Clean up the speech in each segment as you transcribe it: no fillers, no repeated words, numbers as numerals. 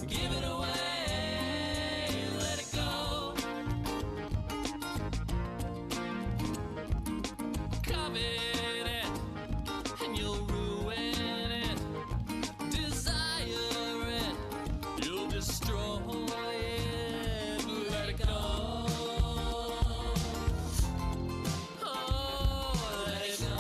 Give it away, let it go. Covet it, and you'll ruin it. Desire it, you'll destroy it. Let it go. Oh, let it go.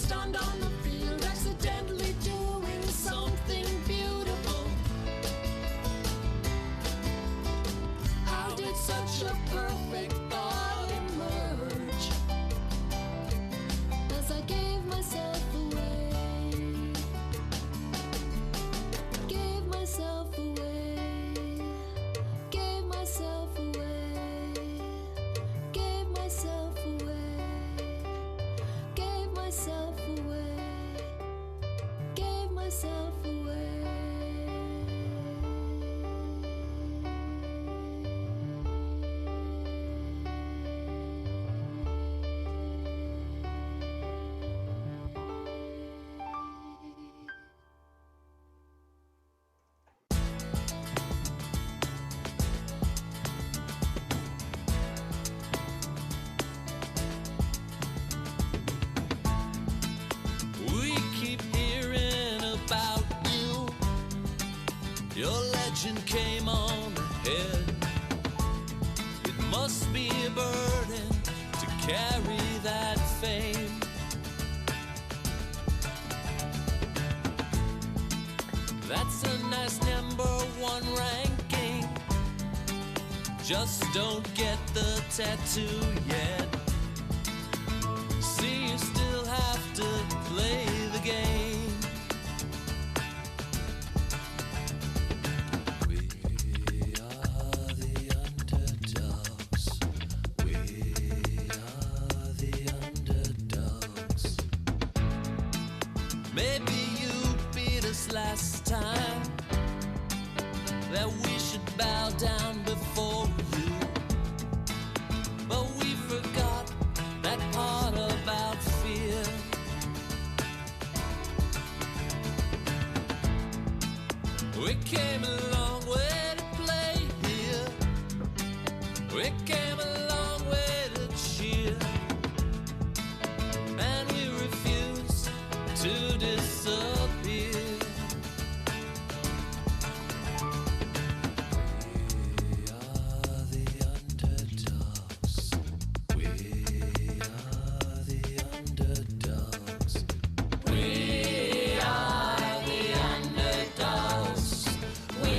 stand on the field accidentally doing something beautiful. How did such a perfect thought emerge? As I gave myself away, gave myself away, gave myself away, gave myself away, gave myself away, gave myself away. We keep hearing about you. Your legend came on ahead. It must be a burden to carry that fame. That's a nice #1 ranking. Just don't get the tattoo yet. See, you still have to play the game. We are the underdogs. We are the underdogs. Maybe you beat us last time, that we should bow down before you. But we forgot that part about fear. We came a long way to play here. We came a long way to cheer. And we refuse to disappear. We are the underdogs. We are the underdogs. We are the underdogs. We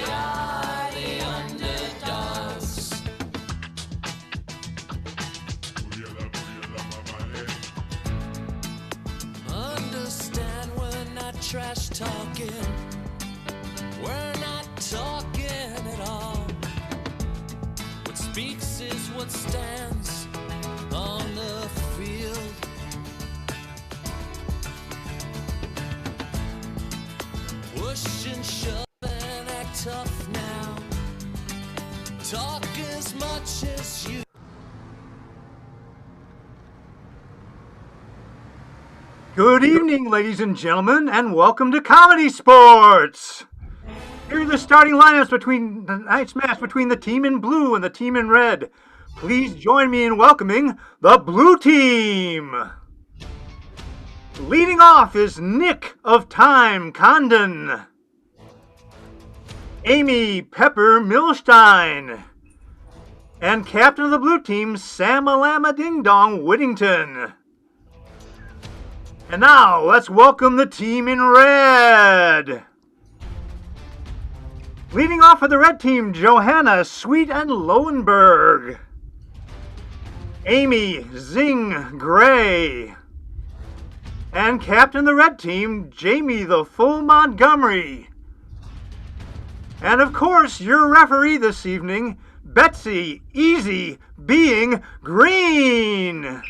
are the underdogs. Understand we're not trash talking. We're not talking at all. What speaks is what stands on the field. Push and shove and act tough now. Talk as much as you. Good evening, ladies and gentlemen, and welcome to Comedy Sports. Here are the starting lineups between tonight's match between the team in blue and the team in red. Please join me in welcoming the blue team. Leading off is Nick of Time Condon, Amy Pepper Milstein, and captain of the blue team, Samalama Ding Dong Whittington. And now, let's welcome the team in red. Leading off for the red team, Johanna Sweet and Lowenberg, Amy Zing Gray, and captain of the red team, Jamie the Full Montgomery. And of course, your referee this evening, Betsy Easy Being Green.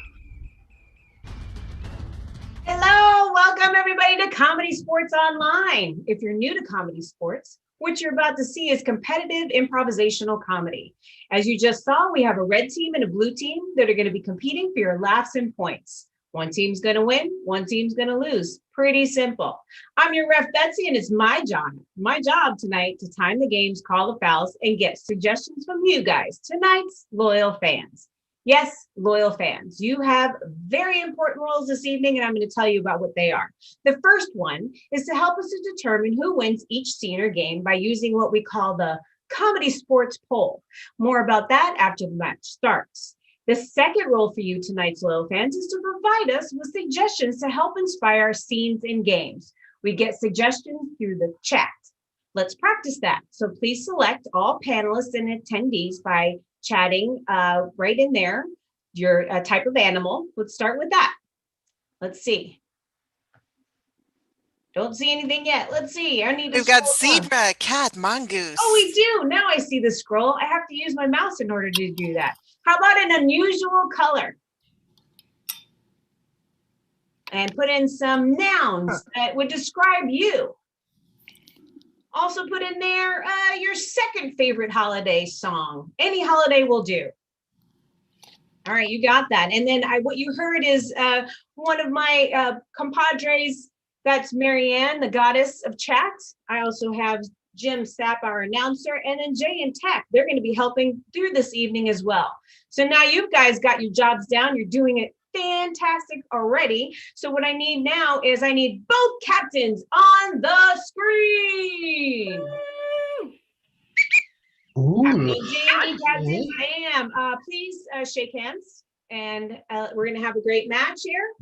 Hello, welcome everybody to ComedySportz Online. If you're new to ComedySportz, what you're about to see is competitive improvisational comedy. As you just saw, we have a red team and a blue team that are going to be competing for your laughs and points. One team's going to win, one team's going to lose. Pretty simple. I'm your ref Betsy, and it's my job tonight to time the games, call the fouls, and get suggestions from you guys, tonight's loyal fans. Yes, loyal fans, you have very important roles this evening, and I'm going to tell you about what they are. The first one is to help us to determine who wins each scene or game by using what we call the ComedySportz poll. More about that after the match starts. The second role for you tonight, loyal fans, is to provide us with suggestions to help inspire scenes in games. We get suggestions through the chat. Let's practice that. So please select all panelists and attendees by chatting right in there, your type of animal. Let's start with that. Let's see. Don't see anything yet. Let's see. I need to We've got scroll down. zebra, cat, mongoose. Oh, we do. Now I see the scroll. I have to use my mouse in order to do that. How about an unusual color? And put in some nouns that would describe you. Also put in there your second favorite holiday song. Any holiday will do. All right, you got that. And then what you heard is one of my compadres. That's Marianne, the goddess of chat. I also have Jim Sapp, our announcer, and then Jay and Tech. They're going to be helping through this evening as well. So now you guys got your jobs down. You're doing it fantastic already. So what I need now is I need both captains on the screen. Captain Jamie, Captain Sam, please shake hands. And we're going to have a great match here.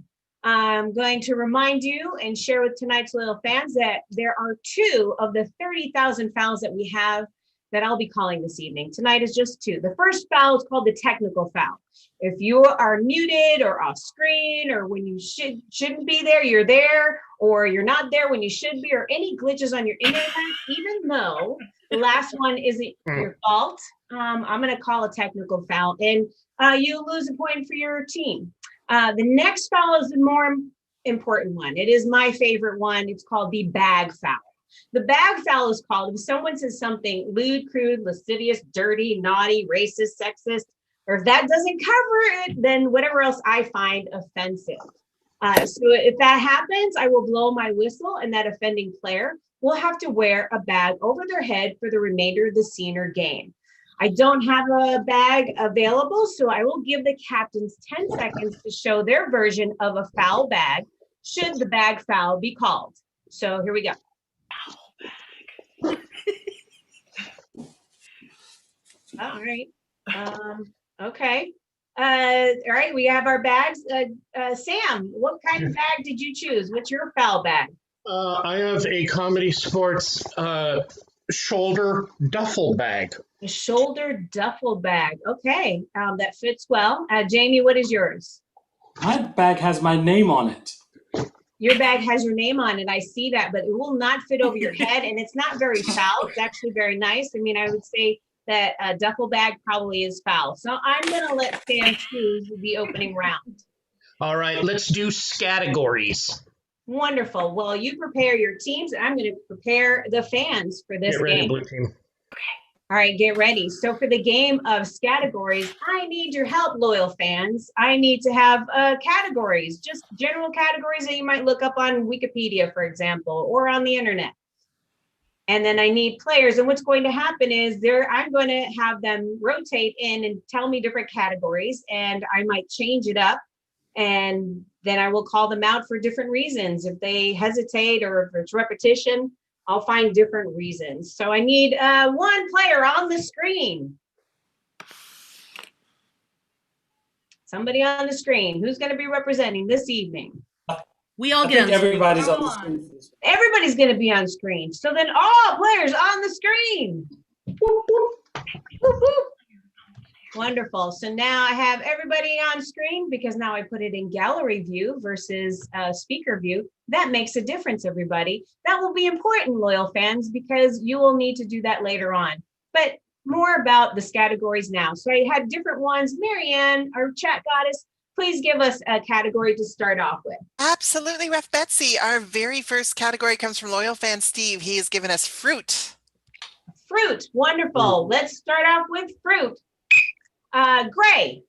I'm going to remind you and share with tonight's loyal fans that there are 2 of the 30,000 fouls that we have that I'll be calling this evening. Tonight is just 2. The first foul is called the technical foul. If you are muted or off screen, or when you shouldn't be there, you're there, or you're not there when you should be, or any glitches on your internet, even though the last one isn't your fault, I'm going to call a technical foul, and you lose a point for your team. The next foul is the more important one. It is my favorite one. It's called the bag foul. The bag foul is called if someone says something lewd, crude, lascivious, dirty, naughty, racist, sexist, or if that doesn't cover it, then whatever else I find offensive. So if that happens, I will blow my whistle, and that offending player will have to wear a bag over their head for the remainder of the scene or game. I don't have a bag available, so I will give the captains 10 seconds to show their version of a foul bag, should the bag foul be called. So here we go. All right. Okay. All right, we have our bags. Sam, what kind of bag did you choose? What's your foul bag? I have a ComedySportz shoulder duffel bag. A shoulder duffel bag. Okay, that fits well. Jamie, what is yours? My bag has my name on it. Your bag has your name on it. I see that, but it will not fit over your head, and it's not very foul. It's actually very nice. I mean, I would say that a duffel bag probably is foul. So I'm going to let Sam choose the opening round. All right, let's do categories. Wonderful. Well, you prepare your teams, and I'm going to prepare the fans for this Get ready, game. blue team. All right, get ready. So for the game of categories, I need your help, loyal fans. I need to have categories, just general categories that you might look up on Wikipedia, for example, or on the internet. And then I need players. And what's going to happen is I'm going to have them rotate in and tell me different categories, and I might change it up. And then I will call them out for different reasons. If they hesitate or if it's repetition, I'll find different reasons. So I need one player on the screen. Somebody on the screen. Who's going to be representing this evening? We all I get think on everybody's screen. on the screen. Everybody's going to be on screen. So then all players on the screen. Whoop, whoop. Whoop, whoop. Wonderful. So now I have everybody on screen because now I put it in gallery view versus speaker view. That makes a difference, everybody. That will be important, loyal fans, because you will need to do that later on. But more about the categories now. So I had different ones. Marianne, our chat goddess, please give us a category to start off with. Absolutely, Ref Betsy. Our very first category comes from loyal fan Steve. He has given us fruit. Fruit. Wonderful. Let's start off with fruit. Gray.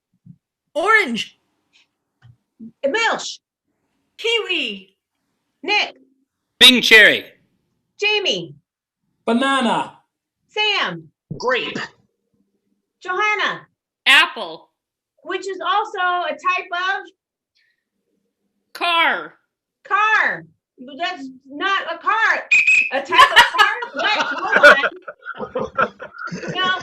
Orange. Milsh. Kiwi. Nick. Bing cherry. Jamie. Banana. Sam. Grape. Johanna. Apple. Which is also a type of Car. car. But that's not a car. A type of car? What? Hold on. No,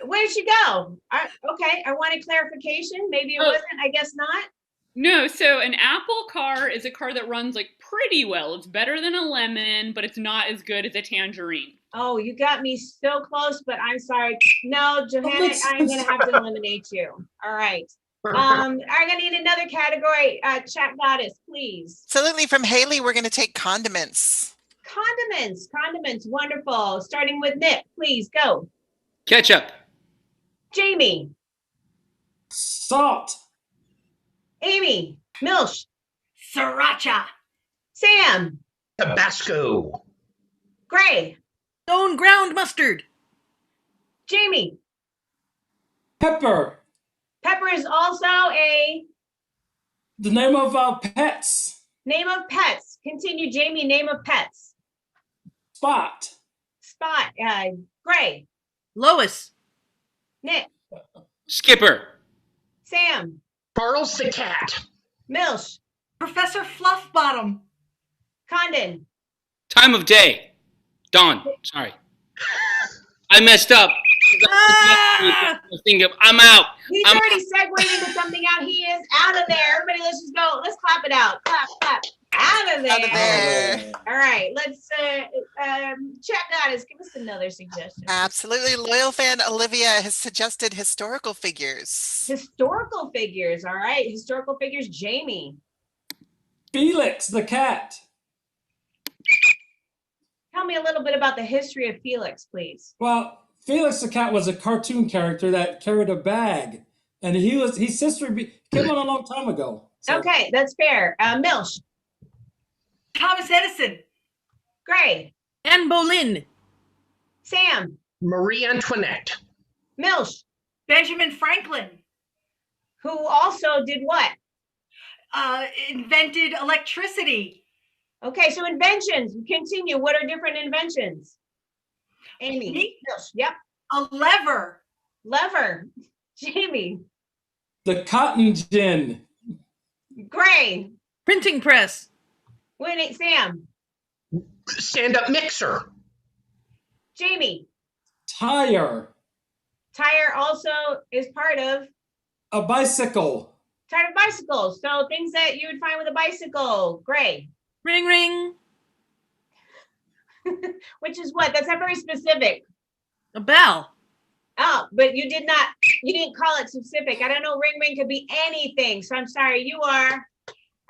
where'd she go? Okay, I wanted clarification. Maybe it wasn't. I guess not. No, so an apple car is a car that runs like pretty well. It's better than a lemon, but it's not as good as a tangerine. Oh, you got me so close, but I'm sorry. No, Johanna, I'm gonna have to eliminate you. All right. I'm gonna need another category. Chat goddess, please. Absolutely. From Haley, we're going to take condiments. Condiments, wonderful. Starting with Nick, please go. Ketchup. Jamie. Salt. Amy. Milsh. Sriracha. Sam. Tabasco. Gray. Stone ground mustard. Jamie. Pepper. Pepper is also The name of our pets. name of pets. Continue, Jamie. Name of pets. Spot. Spot. Gray. Lois. Nick. Skipper. Sam. Charles the cat. Milsh. Professor Fluffbottom. Condon. Time of day. Dawn. Sorry. I messed up. Ah! I'm out. He's I'm already segued into something out. He is out of there. Everybody, let's just go. Let's clap it out. Clap, clap. Out of there. Out of there. All right. Let's chat goddess. Give us another suggestion. Absolutely. Loyal fan Olivia has suggested historical figures. Historical figures. All right. Historical figures. Jamie. Felix the cat. Tell me a little bit about the history of Felix, please. Well, Felix the cat was a cartoon character that carried a bag, and his history came on a long time ago. So. Okay, that's fair. Milsh. Thomas Edison. Gray. Anne Boleyn. Sam. Marie Antoinette. Milsh. Benjamin Franklin. Who also did what? Invented electricity. Okay, so inventions. Continue. What are different inventions? Amy. Me? Milsh. Yep. A lever. Lever. Jamie. The cotton gin. Gray. Printing press. Winnie. Sam. Stand-up mixer. Jamie. Tire. Tire also is part of A bicycle. bicycles. So things that you would find with a bicycle. Gray. Ring ring. Which is what? That's not very specific. A bell. Oh, but you didn't call it specific. I don't know. Ring ring could be anything. So I'm sorry. You are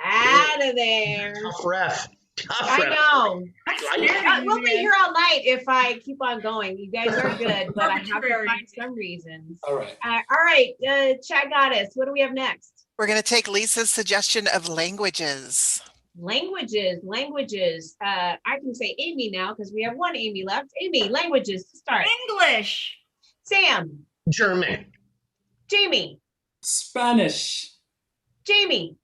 out of there. Tough ref. I know. That's We'll be here all night if I keep on going. You guys are good, but I have to Arbitrary. find some reasons. All right. All right, chat goddess. What do we have next? We're going to take Lisa's suggestion of languages. Languages. I can say Amy now because we have one Amy left. Amy, languages to start. English. Sam. German. Jamie. Spanish. Jamie.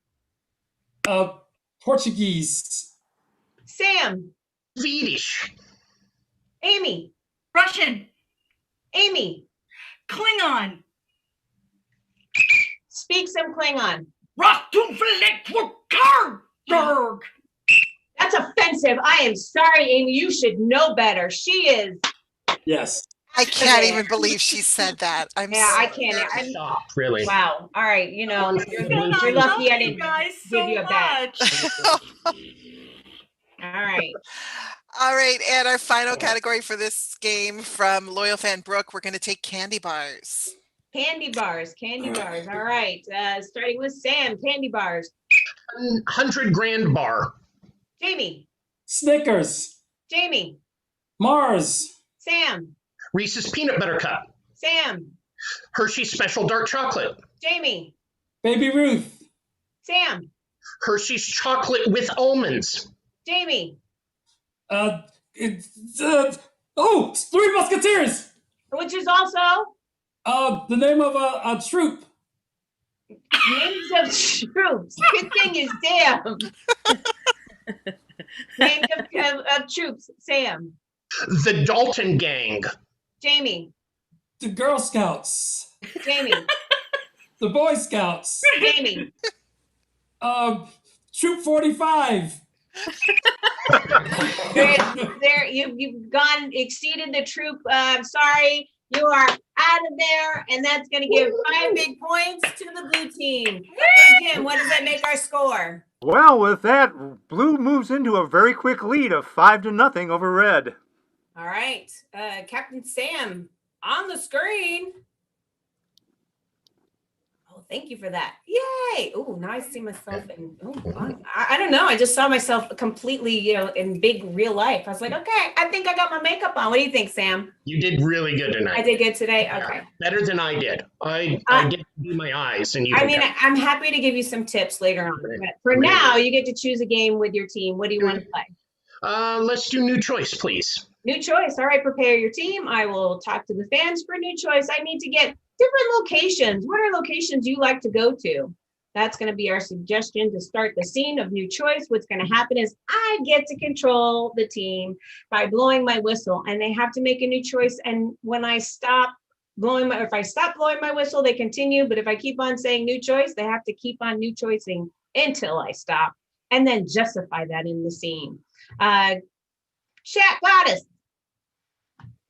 Portuguese. Sam. Swedish. Amy. Russian. Amy. Klingon. Speak some Klingon. Berg. That's offensive. I am sorry, Amy. You should know better. She is. Yes. I can't even believe she said that. I can't. I'm Shocked, really. wow. All right. You know, you're I lucky I love you didn't guys give so you a badge. much. All right. All right. And our final category for this game from loyal fan Brooke, we're going to take candy bars. Candy bars. All right. Starting with Sam. Candy bars. 100 grand bar. Jamie. Snickers. Jamie. Mars. Sam. Reese's peanut butter cup. Sam. Hershey's special dark chocolate. Jamie. Baby Ruth. Sam. Hershey's chocolate with almonds. Jamie. Three Musketeers. Which is also The name of a troop. names of troops. Good thing is Sam. Names of troops. Sam. The Dalton Gang. Jamie. The Girl Scouts. Jamie. The Boy Scouts. Jamie. Troop 45. You've exceeded the troop. I'm sorry. You are out of there, and that's going to give 5 big points to the blue team. Jim, what does that make our score? Well, with that, blue moves into a very quick lead of 5-0 over red. All right. Captain Sam, on the screen. Oh, thank you for that. Yay. Oh, now I see myself in, I don't know. I just saw myself completely, in big real life. I was like, okay, I think I got my makeup on. What do you think, Sam? You did really good tonight. I did good today? Okay. Better than I did. I didn't do my eyes. And I'm happy to give you some tips later on. But for now, you get to choose a game with your team. What do you want to play? Let's do new choice, please. New choice. All right, prepare your team. I will talk to the fans for new choice. I need to get different locations. What are locations you like to go to? That's going to be our suggestion to start the scene of new choice. What's going to happen is I get to control the team by blowing my whistle, and they have to make a new choice. And when I stop blowing if I stop blowing my whistle, they continue. But if I keep on saying new choice, they have to keep on new choicing until I stop, and then justify that in the scene. Chat Goddess.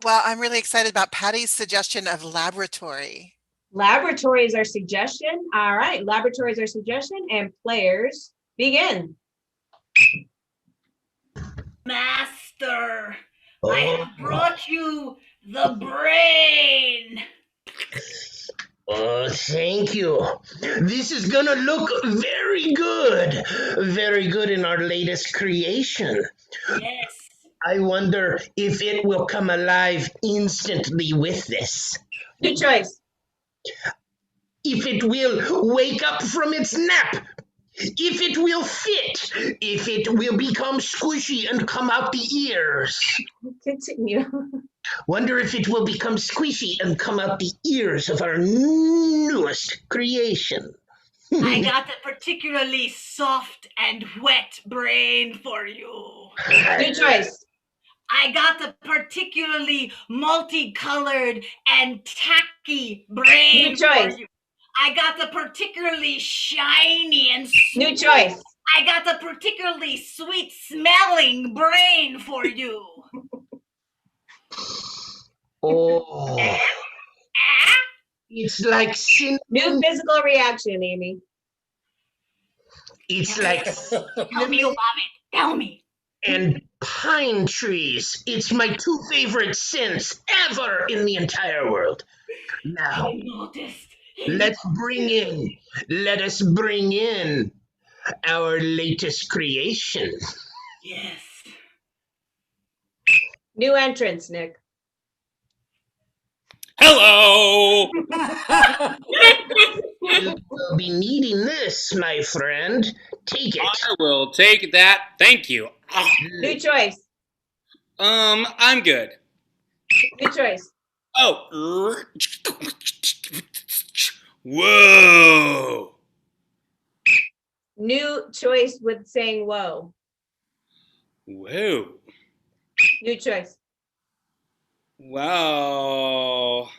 Well, I'm really excited about Patty's suggestion of laboratory. Laboratory is our suggestion. All right, laboratory is our suggestion, and players begin. Master, I have brought you the brain. Oh, thank you. This is gonna look very good. Very good in our latest creation. Yes. I wonder if it will come alive instantly with this. Good choice. If it will wake up from its nap. If it will fit. If it will become squishy and come out the ears. Continue. Wonder if it will become squishy and come out the ears of our newest creation. I got a particularly soft and wet brain for you. Good choice. I got a particularly multicolored and tacky brain Good choice. for you. I got a particularly shiny and New choice. I got a particularly sweet smelling brain for you. Oh, it's like new physical reaction, Amy. It's like tell me you love it. Tell me. And pine trees. It's my 2 favorite scents ever in the entire world. Now, let us bring in our latest creation. Yes. New entrance, Nick. Hello. You'll be needing this, my friend. Take it. I will take that. Thank you. New choice. I'm good. New choice. Oh. Whoa. New choice with saying whoa. Whoa. New choice. Wow.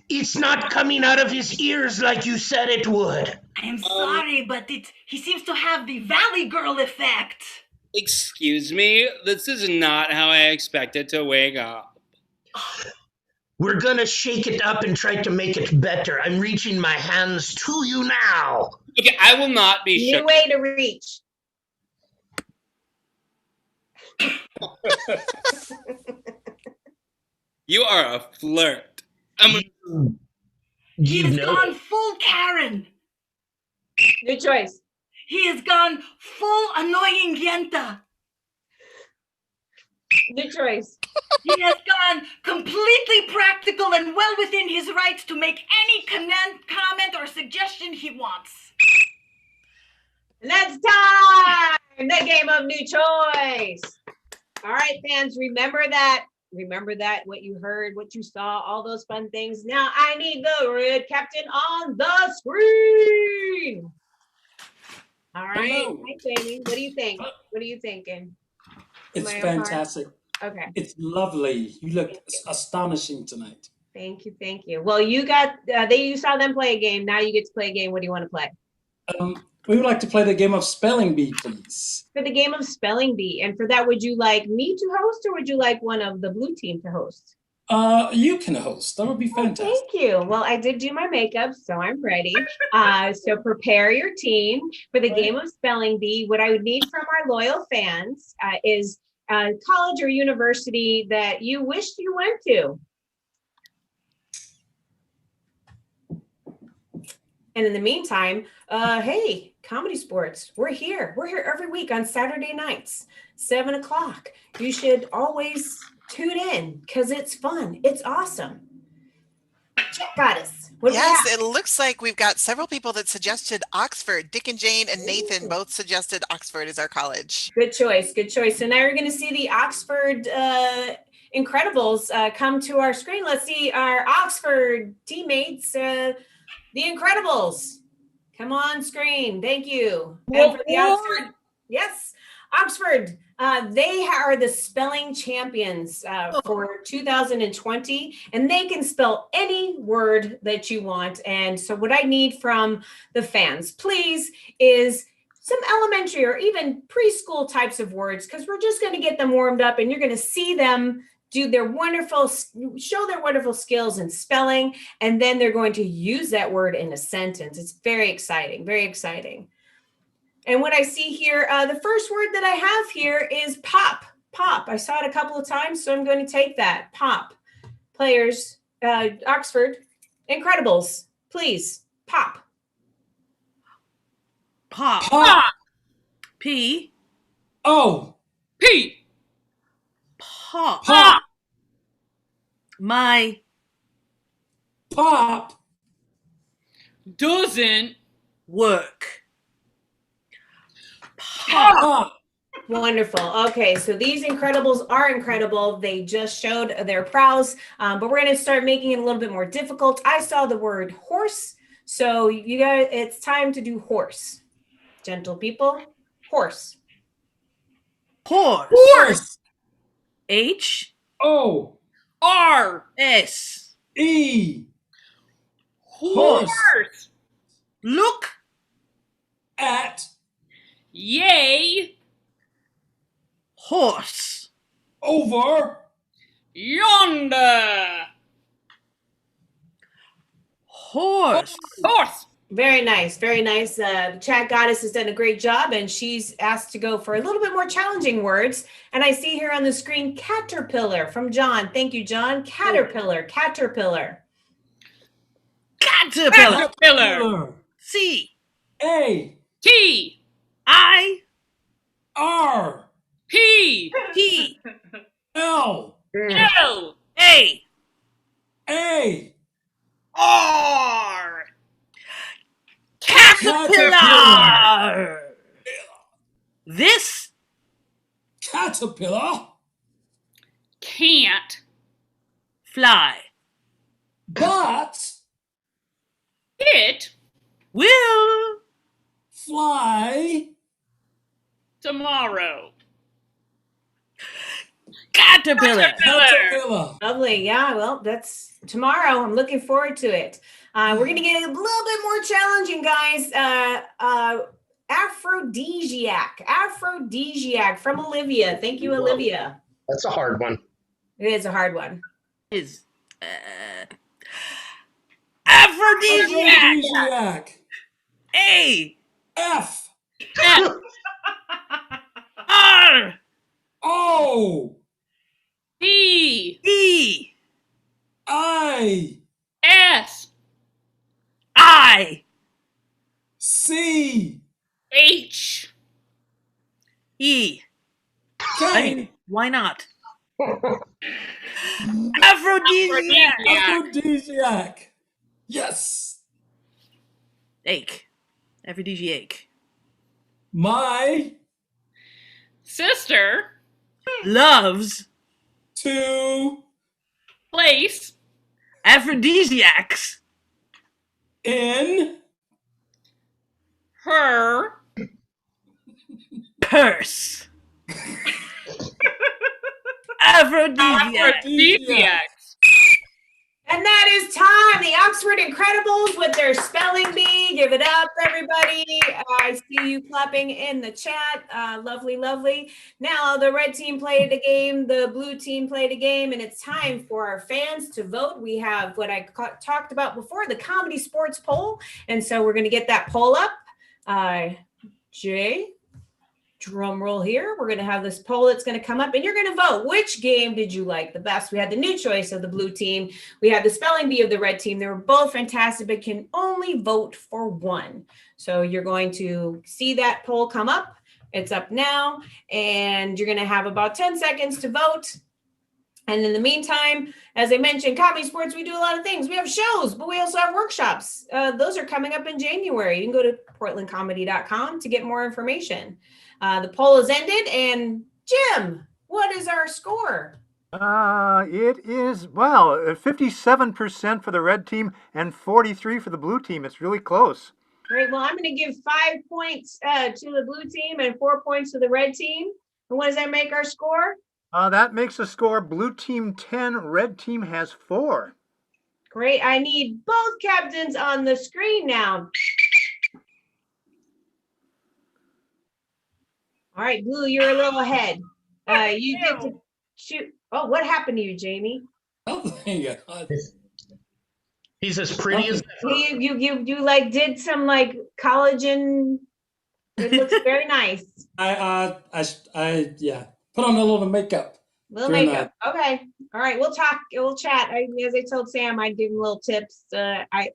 It's not coming out of his ears like you said it would. I'm sorry, but he seems to have the Valley Girl effect. Excuse me? This is not how I expected to wake up. We're gonna shake it up and try to make it better. I'm reaching my hands to you now. Okay, I will not be shook. New way to reach. You are a flirt. He has gone full Karen. New choice. He has gone full annoying Yenta. New choice. He has gone completely practical and well within his rights to make any comment or suggestion he wants. And that's time! The game of new choice. All right, fans, remember that. Remember that, what you heard, what you saw, all those fun things. Now I need the red captain on the screen. All right. Hello. Hi, Jamie. What do you think? What are you thinking? It's fantastic. Okay. It's lovely. You look astonishing tonight. Thank you. Thank you. Well, you got, you saw them play a game. Now you get to play a game. What do you want to play? We would like to play the game of Spelling Bee, please. For the game of Spelling Bee. And for that, would you like me to host or would you like one of the blue team to host? You can host. That would be fantastic. Thank you. Well, I did do my makeup, so I'm ready. So prepare your team for the game of spelling bee. What I would need from our loyal fans is college or university that you wished you went to. And in the meantime, hey, ComedySportz, we're here. We're here every week on Saturday nights, 7 o'clock. You should always tune in because it's fun. It's awesome. Chat Goddess. Yes, it looks like we've got several people that suggested Oxford. Dick and Jane and Nathan both suggested Oxford as our college. Good choice. Good choice. So now you're going to see the Oxford Incredibles come to our screen. Let's see our Oxford teammates, the Incredibles. Come on screen. Thank you. And for the Oxford, yes, Oxford. They are the spelling champions for 2020, and they can spell any word that you want. And so what I need from the fans, please, is some elementary or even preschool types of words, because we're just going to get them warmed up and you're going to see them show their wonderful skills in spelling, and then they're going to use that word in a sentence. It's very exciting, very exciting. And what I see here, the first word that I have here is pop. Pop. I saw it a couple of times, so I'm going to take that. Pop. Players, Oxford, Incredibles, please, pop. Pop. Pop. P. O. P. Pop. Pop. My. Pop. Doesn't work. Pop. Wonderful. Okay, so these Incredibles are incredible. They just showed their prowess, but we're going to start making it a little bit more difficult. I saw the word horse, so you guys, it's time to do horse. Gentle people, horse. Horse. Horse. H. O. R. S. E. Horse. Look. At. Yay. Horse. Over. Yonder. Horse. Horse. Very nice, very nice. Chat Goddess has done a great job, and she's asked to go for a little bit more challenging words. And I see here on the screen, caterpillar from John. Thank you, John. Caterpillar, caterpillar. Caterpillar. Caterpillar. C. A. T. I. R. P. T. L. L. A. A. R. Caterpillar. This. Caterpillar. Can't. Fly. But. It. Will. Fly. Tomorrow. Caterpillar. Caterpillar. Lovely. Yeah, well, that's tomorrow. I'm looking forward to it. We're going to get a little bit more challenging, guys. Aphrodisiac. Aphrodisiac from Olivia. Thank you, Olivia. That's a hard one. It is a hard one. Is aphrodisiac. Aphrodisiac. A. F. F. R. O. P. E. I. S. I. C. H. E. K. I mean, why not? Aphrodisiac. Aphrodisiac. Yes. Ache. Aphrodisiac. My. Sister. Loves. To. Place. Aphrodisiacs. In. Her. Purse. Aphrodisiac. Aphrodisiacs. And that is time. The Oxford Incredibles with their spelling bee. Give it up, everybody. I see you clapping in the chat. Lovely, lovely. Now the red team played a game, the blue team played a game, and it's time for our fans to vote. We have what I talked about before, the Comedy Sports poll. And so we're going to get that poll up. Jay, drum roll here. We're going to have this poll that's going to come up, and you're going to vote. Which game did you like the best? We had the new choice of the blue team. We had the spelling bee of the red team. They were both fantastic, but can only vote for one. So you're going to see that poll come up. It's up now, and you're going to have about 10 seconds to vote. And in the meantime, as I mentioned, ComedySportz, we do a lot of things. We have shows, but we also have workshops. Those are coming up in January. You can go to portlandcomedy.com to get more information. The poll is ended, and Jim, what is our score? It is, well, 57% for the red team and 43% for the blue team. It's really close. Great. Well, I'm going to give 5 points to the blue team and 4 points to the red team. And what does that make our score? That makes a score blue team 10, red team has 4. Great. I need both captains on the screen now. All right, Blue, you're a little ahead. You get to shoot. Oh, what happened to you, Jamie? He's as pretty as you like did some like collagen. It looks very nice. I put on a little makeup. Little makeup. Okay. All right. We'll talk. We'll chat. As I told Sam, I'd give him little tips.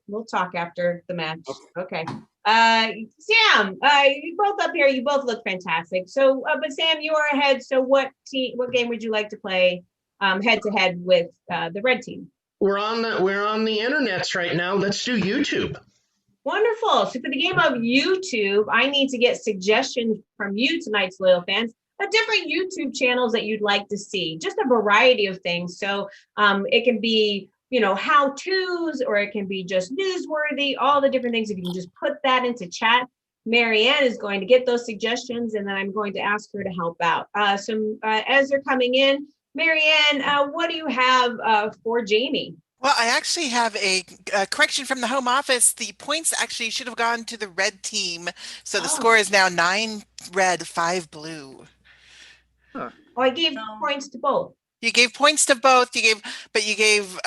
We'll talk after the match. Okay. Sam, you both up here. You both look fantastic. So, but Sam, you are ahead. So, what game would you like to play head to head with the red team? We're on the internets right now. Let's do YouTube. Wonderful. So for the game of YouTube, I need to get suggestions from you tonight's loyal fans of different YouTube channels that you'd like to see. Just a variety of things. So it can be, how-tos, or it can be just newsworthy, all the different things. If you can just put that into chat, Marianne is going to get those suggestions, and then I'm going to ask her to help out. As they're coming in, Marianne, what do you have for Jamie? Well, I actually have a correction from the home office. The points actually should have gone to the red team. So the score is now 9 red, 5 blue. Huh. Oh, I gave points to both. You gave points to both. You gave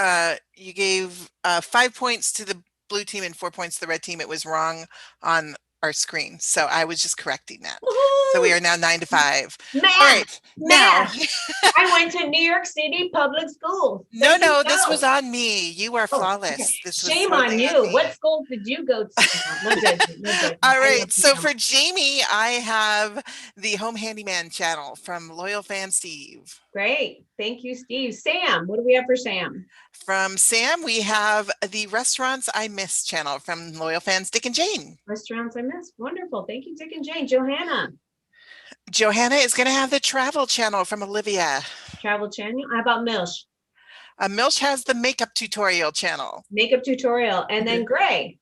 5 points to the blue team and 4 points to the red team. It was wrong on our screen. So I was just correcting that. Woo-hoo! So we are now 9-5. Math, all right. Now I went to New York City public school. No, this was on me. You are flawless. Okay. This Shame on you. What schools did you go to? No judgment. All right. So for Jamie, I have the Home Handyman channel from Loyal Fan Steve. Great. Thank you, Steve. Sam, what do we have for Sam? From Sam, we have the Restaurants I Miss channel from Loyal Fans Dick and Jane. Restaurants I Miss. Wonderful. Thank you, Dick and Jane. Johanna. Johanna is going to have the Travel channel from Olivia. Travel channel. How about Milsh? Milsh has the Makeup Tutorial channel. Makeup Tutorial. And then Gray.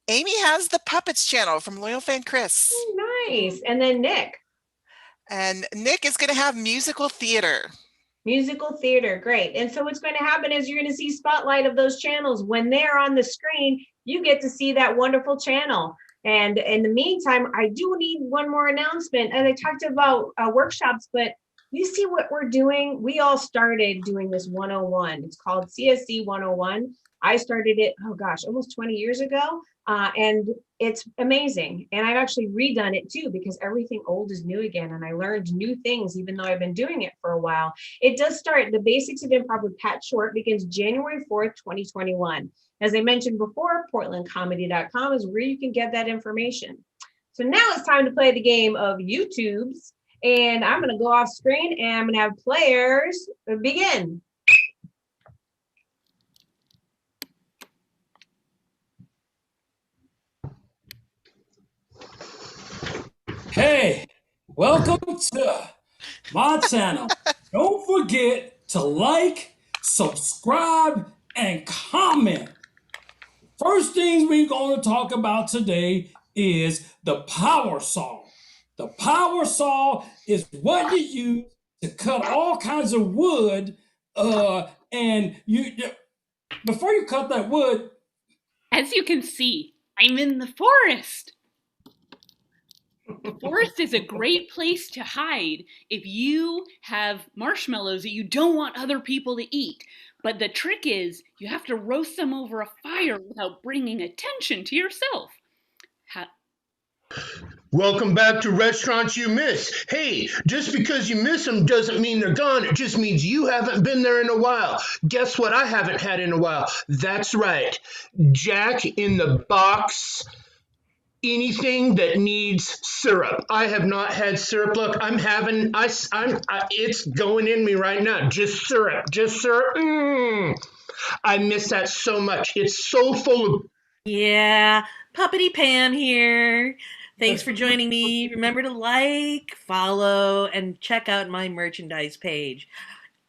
Amy has the Puppets channel from Loyal Fan Chris. Oh, nice. And then Nick. And Nick is going to have Musical Theater. Musical theater, great. And so what's going to happen is you're going to see spotlight of those channels. When they're on the screen, you get to see that wonderful channel. And in the meantime, I do need one more announcement. And I talked about workshops, but you see what we're doing? We all started doing this 101. It's called CSC 101. I started it, almost 20 years ago. And it's amazing. And I've actually redone it too, because everything old is new again. And I learned new things, even though I've been doing it for a while. It does start, the Basics of Improv with Pat Short begins January 4th, 2021. As I mentioned before, portlandcomedy.com is where you can get that information. So now it's time to play the game of YouTubes. And I'm going to go off screen and I'm going to have players begin. Hey, welcome to my channel. Don't forget to like, subscribe, and comment. First things we're going to talk about today is the power saw. The power saw is what you use to cut all kinds of wood, and before you cut that wood, As you can see, I'm in the forest. The forest is a great place to hide if you have marshmallows that you don't want other people to eat. But the trick is you have to roast them over a fire without bringing attention to yourself. Welcome back to Restaurants You Miss. Hey, just because you miss them doesn't mean they're gone. It just means you haven't been there in a while. Guess what I haven't had in a while? That's right. Jack in the Box. Anything that needs syrup. I have not had syrup. Look, it's going in me right now. Just syrup. I miss that so much. It's so full of. Yeah, Puppety Pam here. Thanks for joining me. Remember to like, follow, and check out my merchandise page.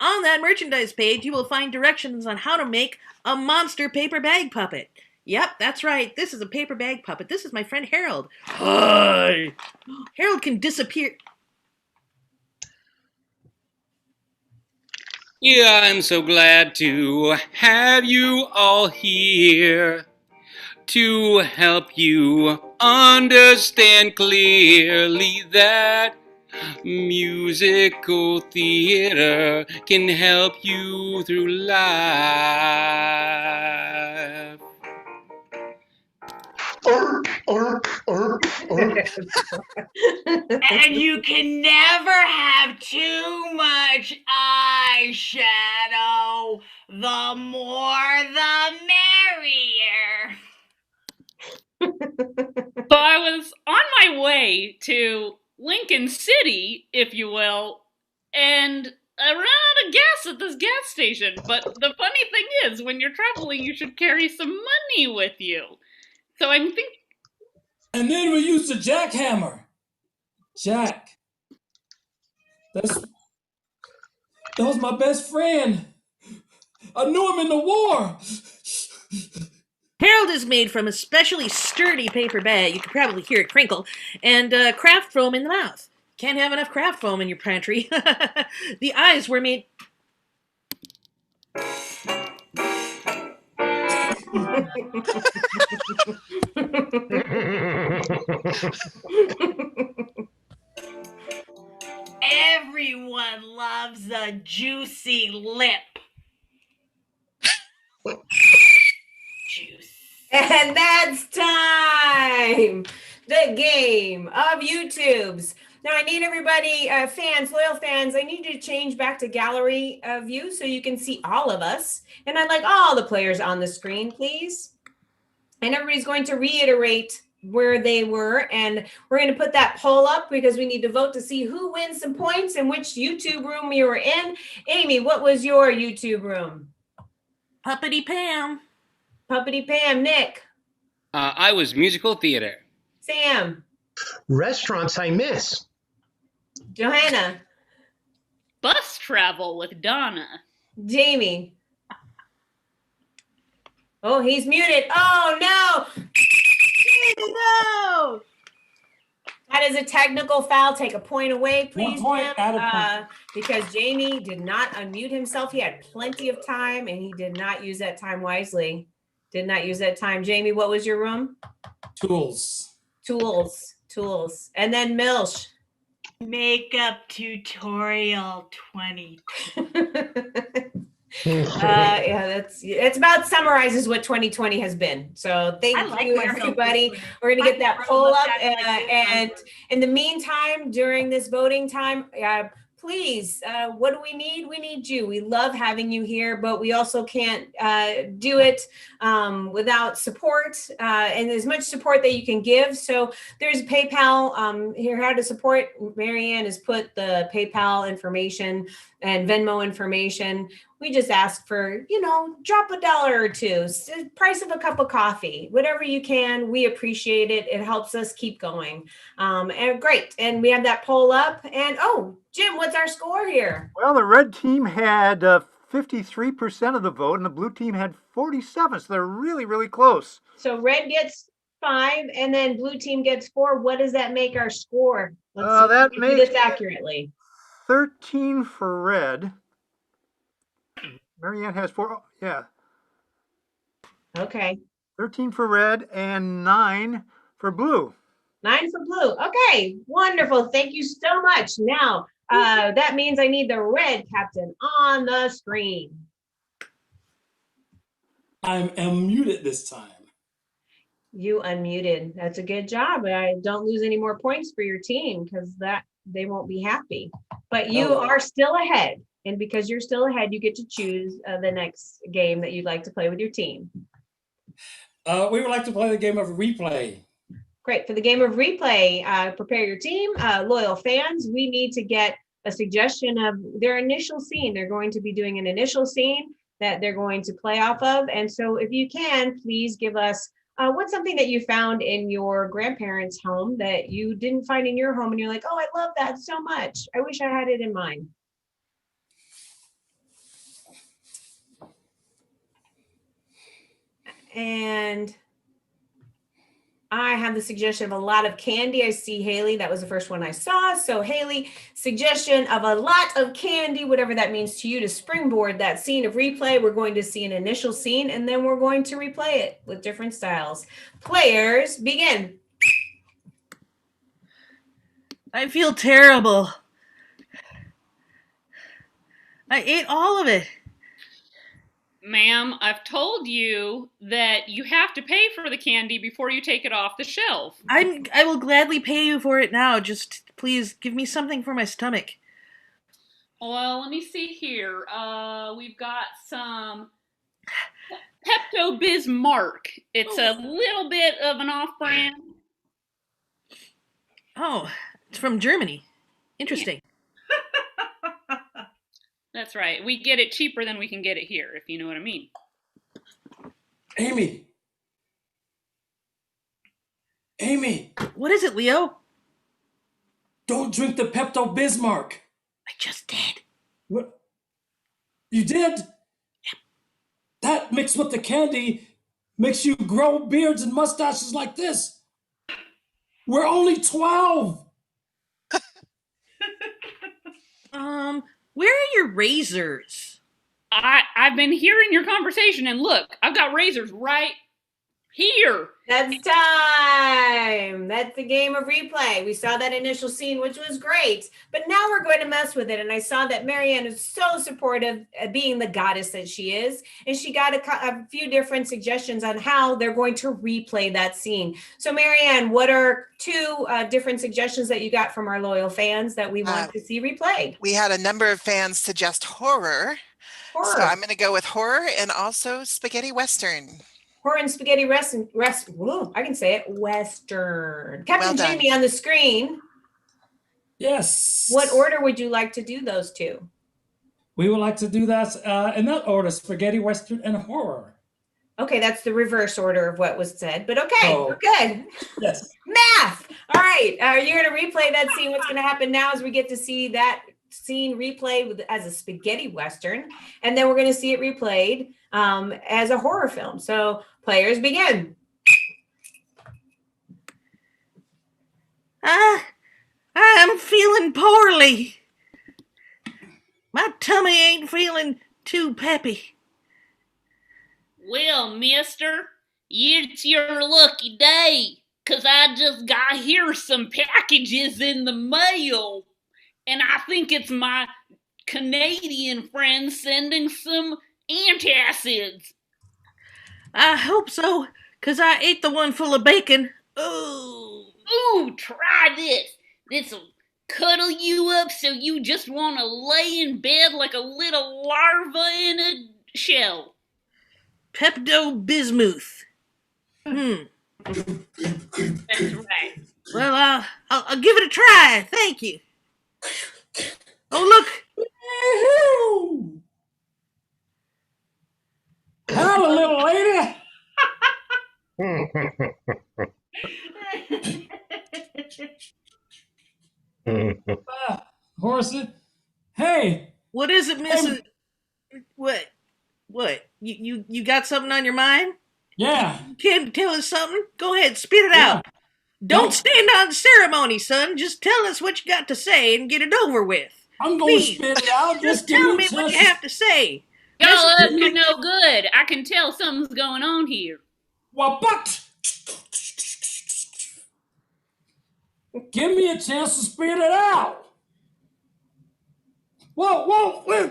On that merchandise page, you will find directions on how to make a monster paper bag puppet. Yep, that's right. This is a paper bag puppet. This is my friend Harold. Hi! Harold can disappear. Yeah, I'm so glad to have you all here to help you understand clearly that musical theater can help you through life. And you can never have too much eyeshadow. The more the merrier. So I was on my way to Lincoln City, if you will, and I ran out of gas at this gas station. But the funny thing is, when you're traveling, you should carry some money with you. So I'm thinking. and then we used the jackhammer. Jack. That was my best friend. I knew him in the war. Harold is made from a specially sturdy paper bag. You can probably hear it crinkle. And craft foam in the mouth. Can't have enough craft foam in your pantry. The eyes were made. Everyone loves a juicy lip. Juice. And that's time. The game of YouTubes. Now I need everybody, fans, loyal fans, I need you to change back to gallery view so you can see all of us. And I'd like all the players on the screen, please. And everybody's going to reiterate where they were. And we're going to put that poll up because we need to vote to see who wins some points and which YouTube room you were in. Amy, what was your YouTube room? Puppety Pam. Puppety Pam. Nick? I was musical theater. Sam? Restaurants I Miss. Johanna? Bus travel with Donna. Jamie? Oh, he's muted. Oh, no. No. That is a technical foul. Take a point away, please, 1 point, Jim, add a point. because Jamie did not unmute himself. He had plenty of time, and he did not use that time wisely. Did not use that time. Jamie, what was your room? Tools. Tools. And then Milsh. Makeup tutorial 20. Yeah, it's about summarizes what 2020 has been. So thank you, everybody. We're gonna get that poll up, and in the meantime, during this voting time, please, what do we need? We need you. We love having you here, but we also can't do it without support and as much support that you can give. So there's PayPal here, how to support. Marianne has put the PayPal information and Venmo information. We just ask for, drop $1 or $2, price of a cup of coffee, whatever you can. We appreciate it. It helps us keep going. And great. And we have that poll up. And Jim, what's our score here? Well, the red team had 53% of the vote, and the blue team had 47%. So they're really, really close. So red gets 5, and then blue team gets 4. What does that make our score? Let's see that if we can do makes this accurately. 13 for red. Marianne has 4. Oh, yeah. Okay. 13 for red, and 9 for blue. 9 for blue. Okay, wonderful. Thank you so much. Now, that means I need the red captain on the screen. I'm unmuted this time. You unmuted. That's a good job. I don't lose any more points for your team because they won't be happy. But you are still ahead. And because you're still ahead, you get to choose the next game that you'd like to play with your team. We would like to play the game of replay. Great. For the game of replay, prepare your team. Loyal fans, we need to get a suggestion of their initial scene. They're going to be doing an initial scene that they're going to play off of. And so if you can, please give us what's something that you found in your grandparents' home that you didn't find in your home and you're like, oh, I love that so much. I wish I had it in mine. And I have the suggestion of a lot of candy. I see Haley. That was the first one I saw. So Haley, suggestion of a lot of candy, whatever that means to you, to springboard that scene of replay. We're going to see an initial scene and then we're going to replay it with different styles. Players, begin. I feel terrible. I ate all of it. Ma'am, I've told you that you have to pay for the candy before you take it off the shelf. I will gladly pay you for it now. Just please give me something for my stomach. Well, let me see here. We've got some Pepto-Bismarck. It's a little bit of an off-brand. Oh, it's from Germany. Interesting. That's right. We get it cheaper than we can get it here, if you know what I mean. Amy. What is it, Leo? Don't drink the Pepto-Bismarck. I just did. What? You did? Yep. That mixed with the candy makes you grow beards and mustaches like this. We're only 12. Where are your razors? I've been hearing your conversation, and look, I've got razors right here. That's time. That's the game of replay. We saw that initial scene, which was great, but now we're going to mess with it. And I saw that Marianne is so supportive, being the goddess that she is. And she got a few different suggestions on how they're going to replay that scene. So Marianne, what are 2 different suggestions that you got from our loyal fans that we want to see replayed? We had a number of fans suggest horror. So I'm going to go with horror and also spaghetti western. Horror and spaghetti I can say it, western. Captain Jamie on the screen. Yes. What order would you like to do those 2? We would like to do that in that order, spaghetti western and horror. Okay, that's the reverse order of what was said, but okay, we're good. Yes. Math. All right, you're going to replay that scene. What's going to happen now is we get to see that scene replayed as a spaghetti western, and then we're going to see it replayed as a horror film. So players begin. I'm feeling poorly. My tummy ain't feeling too peppy. Well, mister, it's your lucky day, 'cause I just got here some packages in the mail, and I think it's my Canadian friend sending some antacids. I hope so, 'cause I ate the one full of bacon. Ooh, try this. This'll cuddle you up so you just want to lay in bed like a little larva in a shell. Pepto-Bismuth. That's right. Well, I'll give it a try. Thank you. Oh, look. Hello, little lady. Horsey. Hey. What is it, Mrs.? What? You got something on your mind? Yeah. You can't tell us something? Go ahead, spit it out. Don't stand on ceremony, son. Just tell us what you got to say and get it over with. I'm going to spit it out. Just tell me what you have to say. Y'all Yes, up to no good. I can tell something's going on here. Well, but give me a chance to spit it out. Whoa.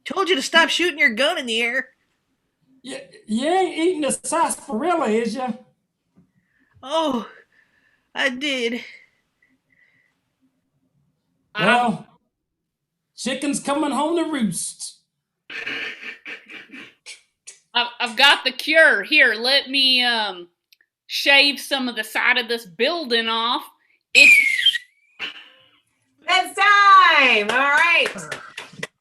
told you to stop shooting your gun in the air. You ain't eating the sarsaparilla, is you? Oh, I did. Well, chicken's coming home to roost. I've got the cure. Here, let me shave some of the side of this building off. It's time. All right.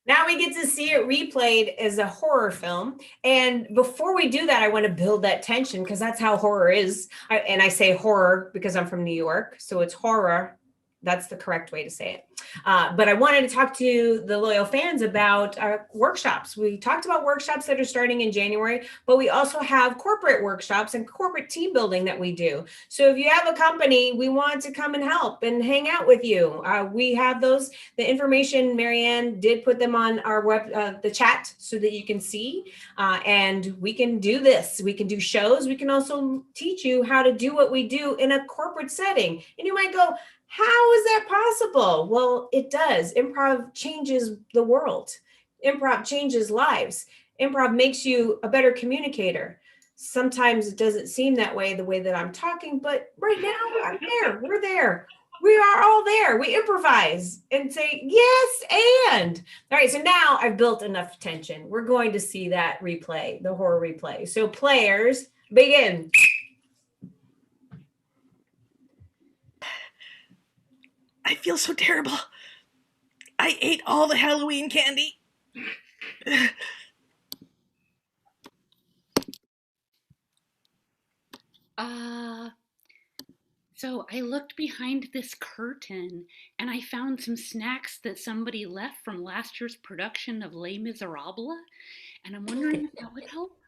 Now we get to see it replayed as a horror film. And before we do that, I want to build that tension because that's how horror is. And I say horror because I'm from New York. So it's horror. That's the correct way to say it. But I wanted to talk to the loyal fans about our workshops. We talked about workshops that are starting in January, but we also have corporate workshops and corporate team building that we do. So if you have a company, we want to come and help and hang out with you. We have those. The information, Marianne did put them on our web, the chat so that you can see. And we can do this. We can do shows. We can also teach you how to do what we do in a corporate setting. And you might go, how is that possible? Well, it does. Improv changes the world. Improv changes lives. Improv makes you a better communicator. Sometimes it doesn't seem that way, the way that I'm talking, but right now I'm there. We're there. We are all there. We improvise and say, yes, and. All right, so now I've built enough tension. We're going to see that replay, the horror replay. So players, begin. I feel so terrible. I ate all the Halloween candy. So I looked behind this curtain and I found some snacks that somebody left from last year's production of Les Miserables, and I'm wondering if that would help.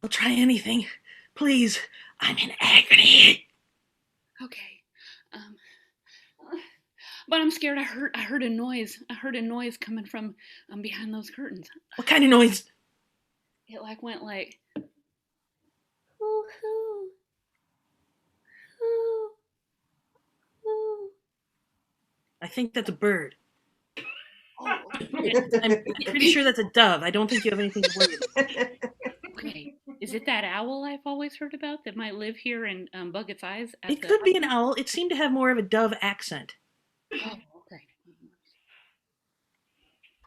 I'll try anything. Please, I'm in agony. Okay. But I'm scared. I heard a noise. I heard a noise coming from behind those curtains. What kind of noise? It went like, hoo hoo, hoo, hoo. I think that's a bird. Oh, I'm pretty sure that's a dove. I don't think you have anything to worry about. okay. Is it that owl I've always heard about that might live here and bug its eyes? It could be an owl. It seemed to have more of a dove accent. Oh, okay.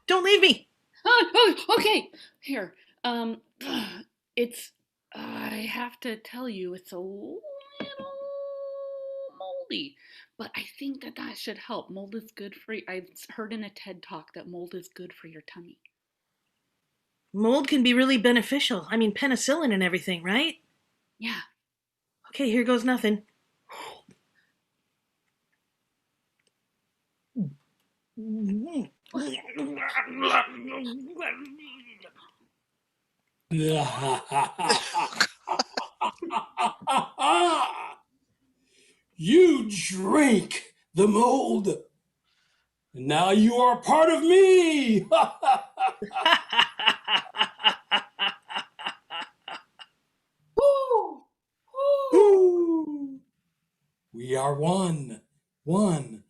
Don't leave me. Oh, okay. Here. It's. I have to tell you, it's a little moldy, but I think that should help. Mold is good for you. I heard in a TED talk that mold is good for your tummy. Mold can be really beneficial. I mean, penicillin and everything, right? Yeah. Okay, here goes nothing. You drink the mold. Now you are part of me. We are one. One.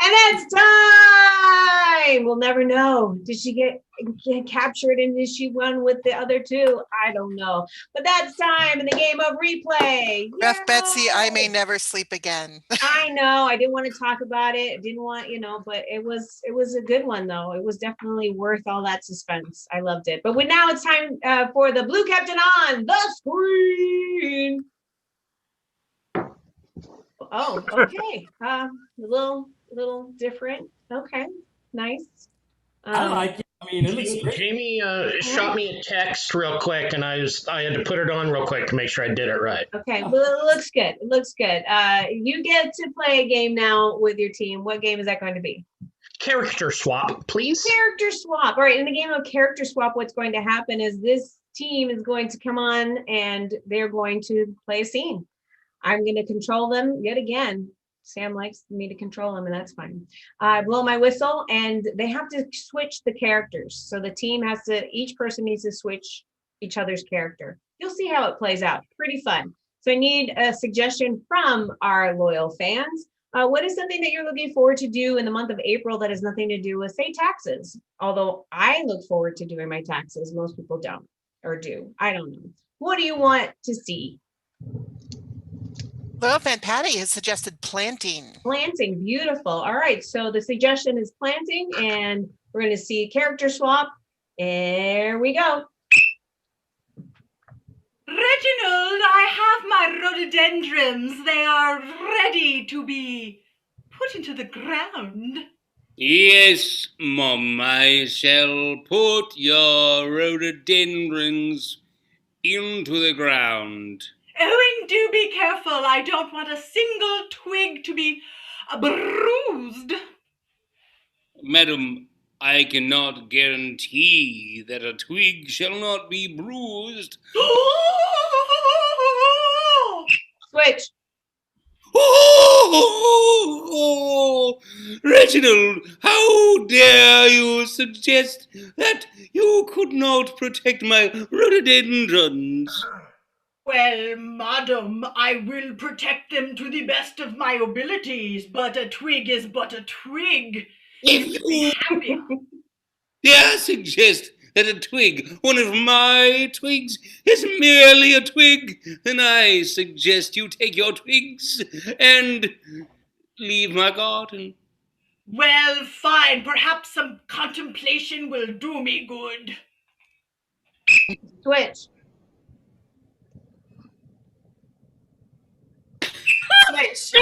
And it's time. We'll never know. Did she get captured and did she win with the other two? I don't know. But that's time in the game of replay. Ref Betsy, I may never sleep again. I know. I didn't want to talk about it. I didn't want, but it was a good one though. It was definitely worth all that suspense. I loved it. But now it's time for the blue captain on the screen. Oh, okay. A little different. Okay, nice. I like it. I mean, it looks great. Jamie shot me a text real quick, and I had to put it on real quick to make sure I did it right. Okay, well, it looks good. It looks good. You get to play a game now with your team. What game is that going to be? character swap, please. Character swap. All right, in the game of character swap, what's going to happen is this team is going to come on and they're going to play a scene. I'm going to control them yet again. Sam likes me to control them, and that's fine. I blow my whistle, and they have to switch the characters. So the team has to, each person needs to switch each other's character. You'll see how it plays out. Pretty fun. So I need a suggestion from our loyal fans. What is something that you're looking forward to do in the month of April that has nothing to do with, say, taxes? Although I look forward to doing my taxes. Most people don't or do. I don't know. What do you want to see? Loyal fan Patty has suggested planting. Planting, beautiful. All right, so the suggestion is planting, and we're going to see character swap. There we go. Reginald, I have my rhododendrons. They are ready to be put into the ground. Yes, Mum, I shall put your rhododendrons into the ground. Oh, and do be careful. I don't want a single twig to be bruised. Madam, I cannot guarantee that a twig shall not be bruised. Switch. Oh, Reginald, how dare you suggest that you could not protect my rhododendrons? Well, madam, I will protect them to the best of my abilities, but a twig is but a twig. If you dare suggest that a twig, one of my twigs, is merely a twig, then I suggest you take your twigs and leave my garden. Well, fine. Perhaps some contemplation will do me good. Switch. Switch.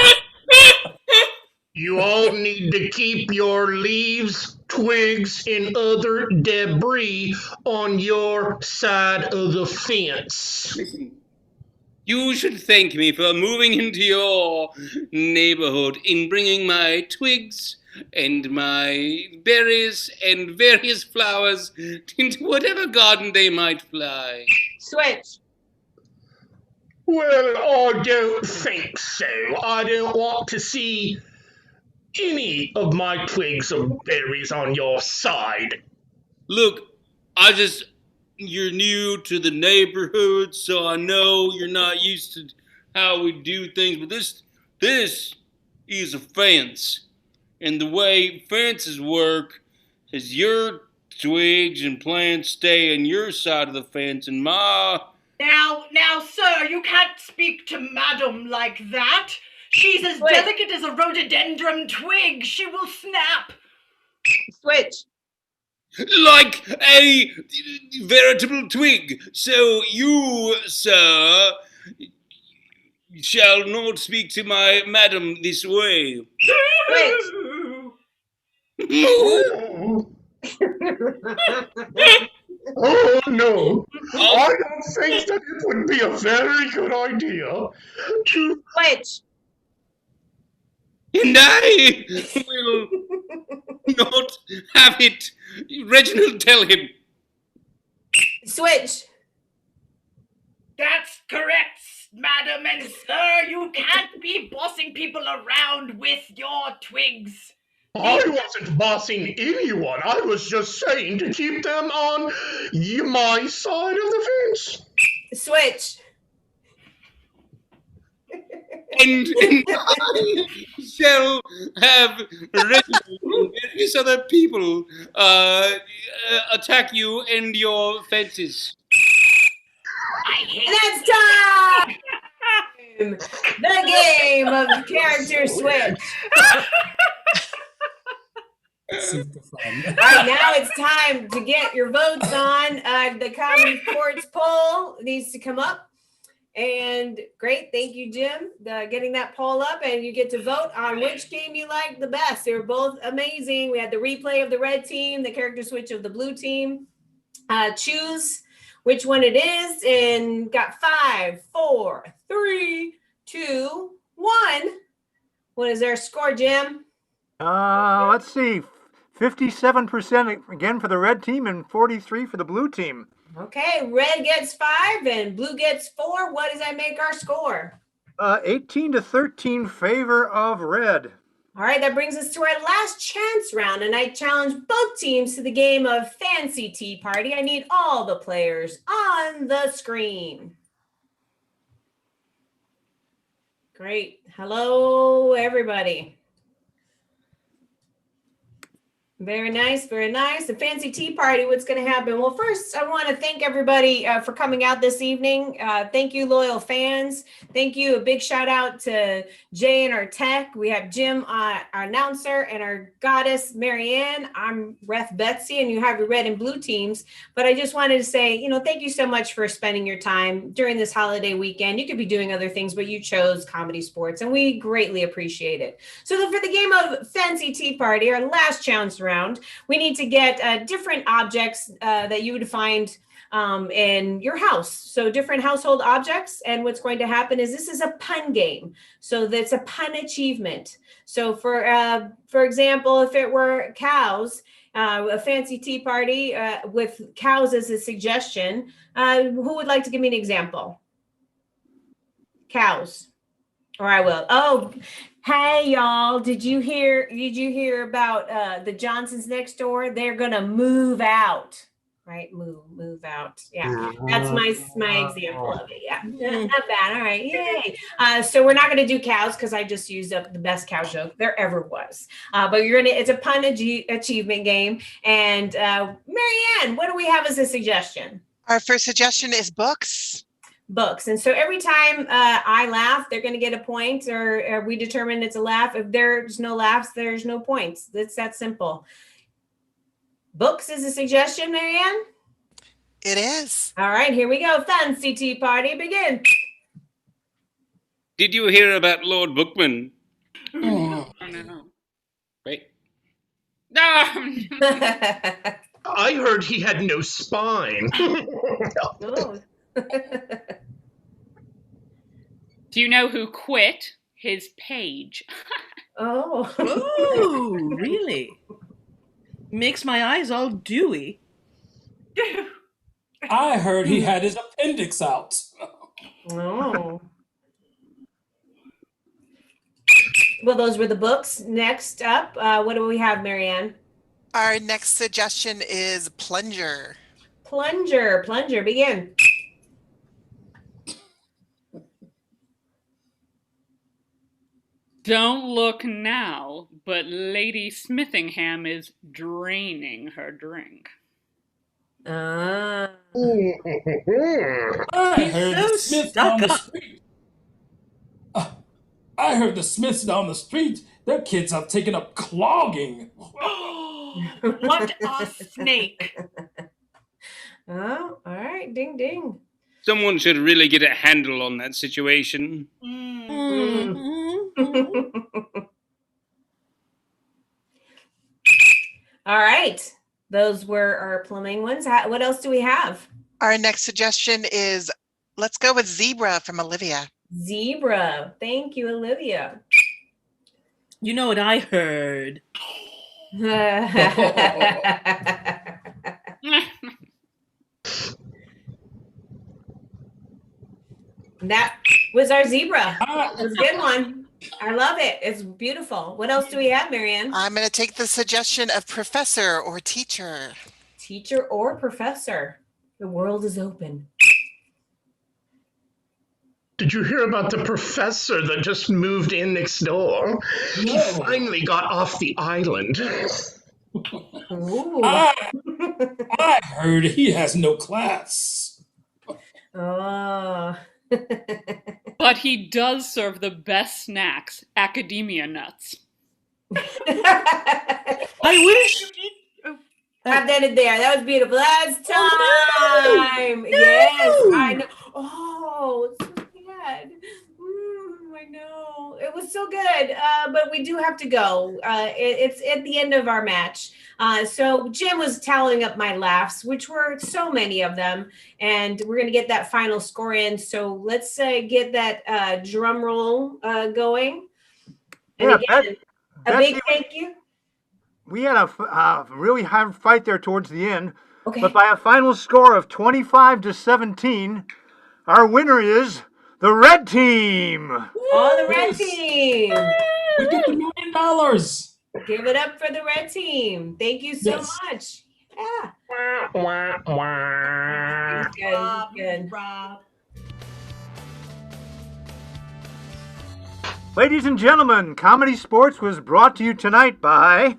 You all need to keep your leaves, twigs, and other debris on your side of the fence. Listen, you should thank me for moving into your neighborhood in bringing my twigs and my berries and various flowers into whatever garden they might fly. Switch. Well, I don't think so. I don't want to see any of my twigs or berries on your side. Look, you're new to the neighborhood, so I know you're not used to how we do things, but this is a fence. And the way fences work is your twigs and plants stay on your side of the fence, and my... Now, sir, you can't speak to madam like that. She's as delicate as a rhododendron twig. She will snap. Switch. Like a veritable twig. So you, sir, shall not speak to my madam this way. Switch. Oh, no. I don't think that it would be a very good idea to... Switch. And I will not have it. Reginald, tell him. Switch. That's correct, madam and sir. You can't be bossing people around with your twigs. I wasn't bossing anyone. I was just saying to keep them on my side of the fence. Switch. And I shall have Reginald and various other people attack you and your fences. And it's time! The game of character switch. Super fun. All right, now it's time to get your votes on. The ComedySportz poll needs to come up. And great, thank you, Jim, getting that poll up. And you get to vote on which game you like the best. They were both amazing. We had the replay of the red team, the character switch of the blue team. Choose which one it is, and got 5, 4, 3, 2, 1. What is their score, Jim? Let's see. 57% again for the red team and 43 for the blue team. Okay, red gets 5 and blue gets 4. What does that make our score? 18-13 favor of red. All right, that brings us to our last chance round, and I challenge both teams to the game of Fancy Tea Party. I need all the players on the screen. Great. Hello, everybody. Very nice, very nice. The Fancy Tea Party, what's going to happen? Well, first, I want to thank everybody for coming out this evening. Thank you, loyal fans. Thank you. A big shout out to Jay and our tech. We have Jim, our announcer, and our goddess, Marianne. I'm Ref Betsy, and you have your red and blue teams. But I just wanted to say, thank you so much for spending your time during this holiday weekend. You could be doing other things, but you chose Comedy Sports, and we greatly appreciate it. So for the game of Fancy Tea Party, our last challenge round, we need to get different objects that you would find in your house. So different household objects. And what's going to happen is this is a pun game. So that's a pun achievement. So for example, if it were cows, a Fancy Tea Party with cows as a suggestion, who would like to give me an example? Cows. Or I will. Oh, hey y'all! Did you hear about the Johnsons next door? They're gonna move out, right? Move out. Yeah, that's my example of it. Yeah, not bad. All right, yay! So we're not gonna do cows because I just used up the best cow joke there ever was. But it's a pun achievement game. And Marianne, what do we have as a suggestion? Our first suggestion is books. Books. And so every time I laugh, they're going to get a point, or we determine it's a laugh. If there's no laughs, there's no points. It's that simple. Books is a suggestion, Marianne? It is. All right, here we go. Fancy Tea Party, begin. Did you hear about Lord Bookman? Oh, no. Wait. No! I heard he had no spine. Oh. Do you know who quit his page? Oh. Ooh, really? Makes my eyes all dewy. I heard he had his appendix out. Oh. Well, those were the books. Next up, what do we have, Marianne? Our next suggestion is plunger. Plunger, begin. Don't look now, but Lady Smithingham is draining her drink. I heard the Smiths down the street. I heard the Smiths down the street. Their kids have taken up clogging. What a snake. Oh, all right. Ding, ding. Someone should really get a handle on that situation. All right. Those were our plumbing ones. What else do we have? Our next suggestion is, let's go with zebra from Olivia. Zebra. Thank you, Olivia. You know what I heard? That was our zebra. It was a good one. I love it. It's beautiful. What else do we have, Marianne? I'm going to take the suggestion of professor or teacher. Teacher or professor. The world is open. Did you hear about the professor that just moved in next door? No. He finally got off the island. Ooh. I heard he has no class. Oh. But he does serve the best snacks, academia nuts. I wish. Have that in there. That was beautiful. That's time. Oh, no. Yes, I know. Oh, it's so sad. I know. It was so good, but we do have to go. It's at the end of our match. So Jim was tallying up my laughs, which were so many of them, and we're going to get that final score in. So let's get that drum roll going. And Yeah, again, a big thank you. we had a really hard fight there towards the end. Okay. But by a final score of 25-17, our winner is the red team. Oh, the red team. We get the $1 million. Give it up for the red team. Thank you so much. Yeah. Good. Rob. Ladies and gentlemen, Comedy Sports was brought to you tonight by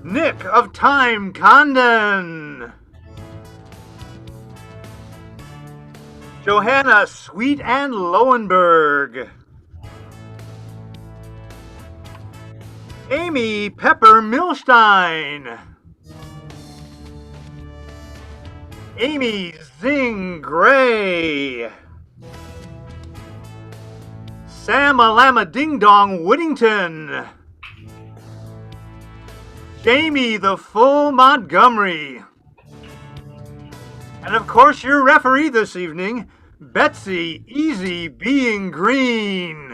Nick of Time Condon, Johanna Sweet and Lowenberg, Amy Pepper Milstein, Amy Zing Gray, Sam Alama Ding Dong Whittington, Jamie the Full Montgomery, and of course your referee this evening, Betsy Easy Being Green.